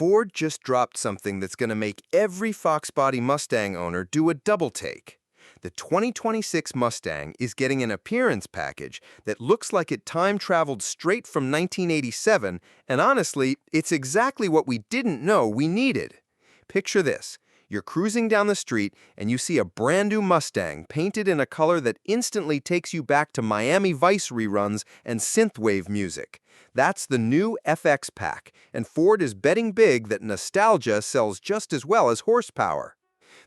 Ford just dropped something that's going to make every Fox Body Mustang owner do a double take. The 2026 Mustang is getting an appearance package that looks like it time-traveled straight from 1987, and honestly, it's exactly what we didn't know we needed. Picture this. You're cruising down the street and you see a brand new Mustang painted in a color that instantly takes you back to Miami Vice reruns and synthwave music. That's the new FX Pack, and Ford is betting big that nostalgia sells just as well as horsepower.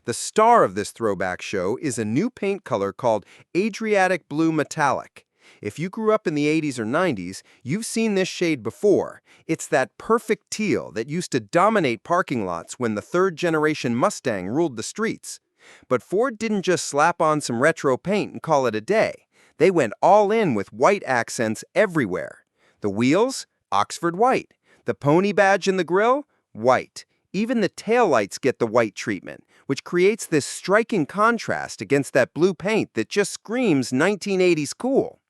The star of this throwback show is a new paint color called Adriatic Blue Metallic. If you grew up in the 80s or 90s, you've seen this shade before. It's that perfect teal that used to dominate parking lots when the third-generation Mustang ruled the streets. But Ford didn't just slap on some retro paint and call it a day. They went all in with white accents everywhere. The wheels? Oxford white. The pony badge in the grille? White. Even the taillights get the white treatment, which creates this striking contrast against that blue paint that just screams 1980s cool.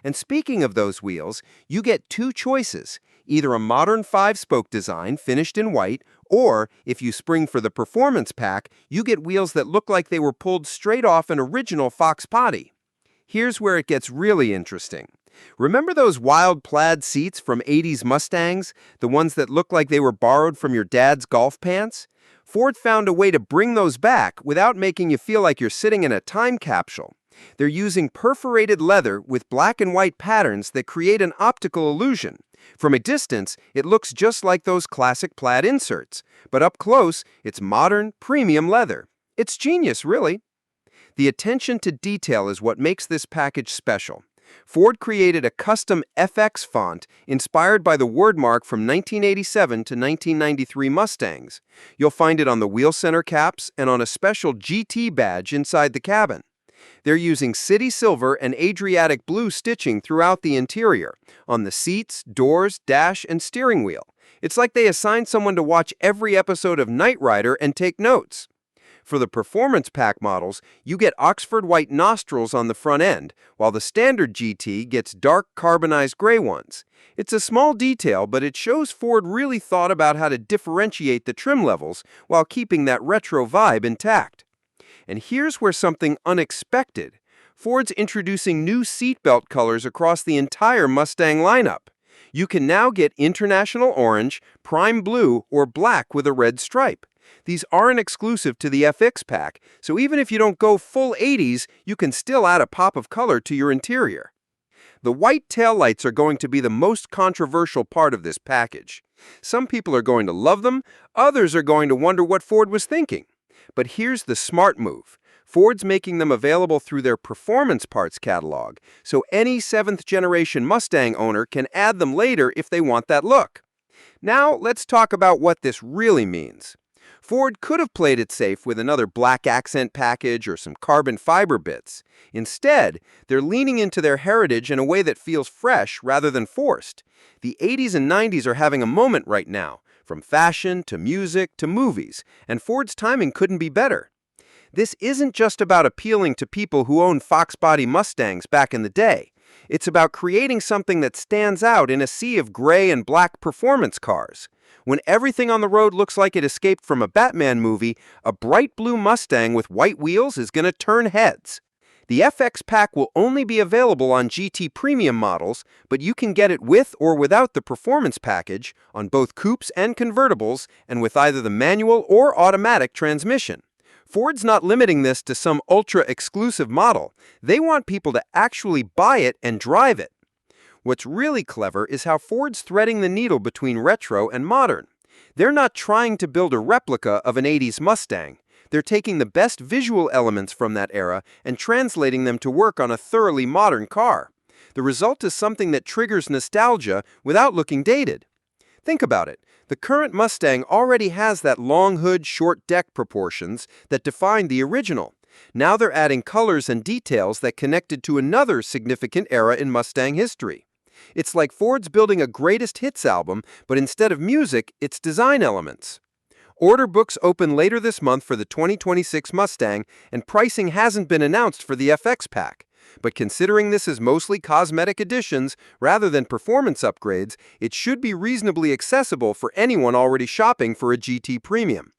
And speaking of those wheels, you get two choices, either a modern 5-spoke design finished in white, or, if you spring for the performance pack, you get wheels that look like they were pulled straight off an original Fox body. Here's where it gets really interesting. Remember those wild plaid seats from 80s Mustangs, the ones that look like they were borrowed from your dad's golf pants? Ford found a way to bring those back without making you feel like you're sitting in a time capsule. They're using perforated leather with black and white patterns that create an optical illusion. From a distance, it looks just like those classic plaid inserts, but up close, it's modern, premium leather. It's genius, really. The attention to detail is what makes this package special. Ford created a custom FX font inspired by the wordmark from 1987 to 1993 Mustangs. You'll find it on the wheel center caps and on a special GT badge inside the cabin. They're using city silver and Adriatic blue stitching throughout the interior, on the seats, doors, dash, and steering wheel. It's like they assigned someone to watch every episode of Knight Rider and take notes. For the performance pack models, you get Oxford white nostrils on the front end, while the standard GT gets dark carbonized gray ones. It's a small detail, but it shows Ford really thought about how to differentiate the trim levels while keeping that retro vibe intact. And here's where something unexpected. Ford's introducing new seatbelt colors across the entire Mustang lineup. You can now get International Orange, Prime Blue, or Black with a red stripe. These aren't exclusive to the FX Pack, so even if you don't go full 80s, you can still add a pop of color to your interior. The white taillights are going to be the most controversial part of this package. Some people are going to love them, others are going to wonder what Ford was thinking. But here's the smart move. Ford's making them available through their performance parts catalog, so any 7th-generation Mustang owner can add them later if they want that look. Now, let's talk about what this really means. Ford could have played it safe with another black accent package or some carbon fiber bits. Instead, they're leaning into their heritage in a way that feels fresh rather than forced. The 80s and 90s are having a moment right now, from fashion to music to movies, and Ford's timing couldn't be better. This isn't just about appealing to people who owned Fox body Mustangs back in the day. It's about creating something that stands out in a sea of gray and black performance cars. When everything on the road looks like it escaped from a Batman movie, a bright blue Mustang with white wheels is going to turn heads. The FX Pack will only be available on GT Premium models, but you can get it with or without the performance package on both coupes and convertibles and with either the manual or automatic transmission. Ford's not limiting this to some ultra-exclusive model. They want people to actually buy it and drive it. What's really clever is how Ford's threading the needle between retro and modern. They're not trying to build a replica of an 80s Mustang. They're taking the best visual elements from that era and translating them to work on a thoroughly modern car. The result is something that triggers nostalgia without looking dated. Think about it. The current Mustang already has that long hood, short deck proportions that defined the original. Now they're adding colors and details that connected to another significant era in Mustang history. It's like Ford's building a greatest hits album, but instead of music, it's design elements. Order books open later this month for the 2026 Mustang, and pricing hasn't been announced for the FX Pack. But considering this is mostly cosmetic additions rather than performance upgrades, it should be reasonably accessible for anyone already shopping for a GT Premium.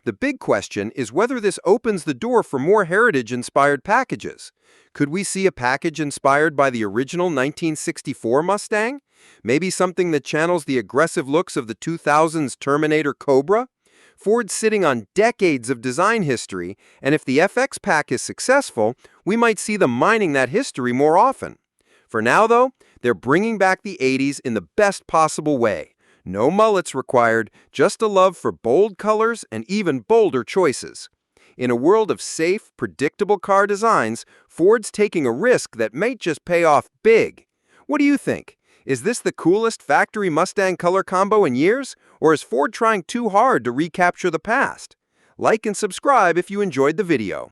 The big question is whether this opens the door for more heritage-inspired packages. Could we see a package inspired by the original 1964 Mustang? Maybe something that channels the aggressive looks of the 2000s Terminator Cobra? Ford's sitting on decades of design history, and if the FX Pack is successful, we might see them mining that history more often. For now, though, they're bringing back the 80s in the best possible way. No mullets required, just a love for bold colors and even bolder choices. In a world of safe, predictable car designs, Ford's taking a risk that may just pay off big. What do you think? Is this the coolest factory Mustang color combo in years, or is Ford trying too hard to recapture the past? Like and subscribe if you enjoyed the video.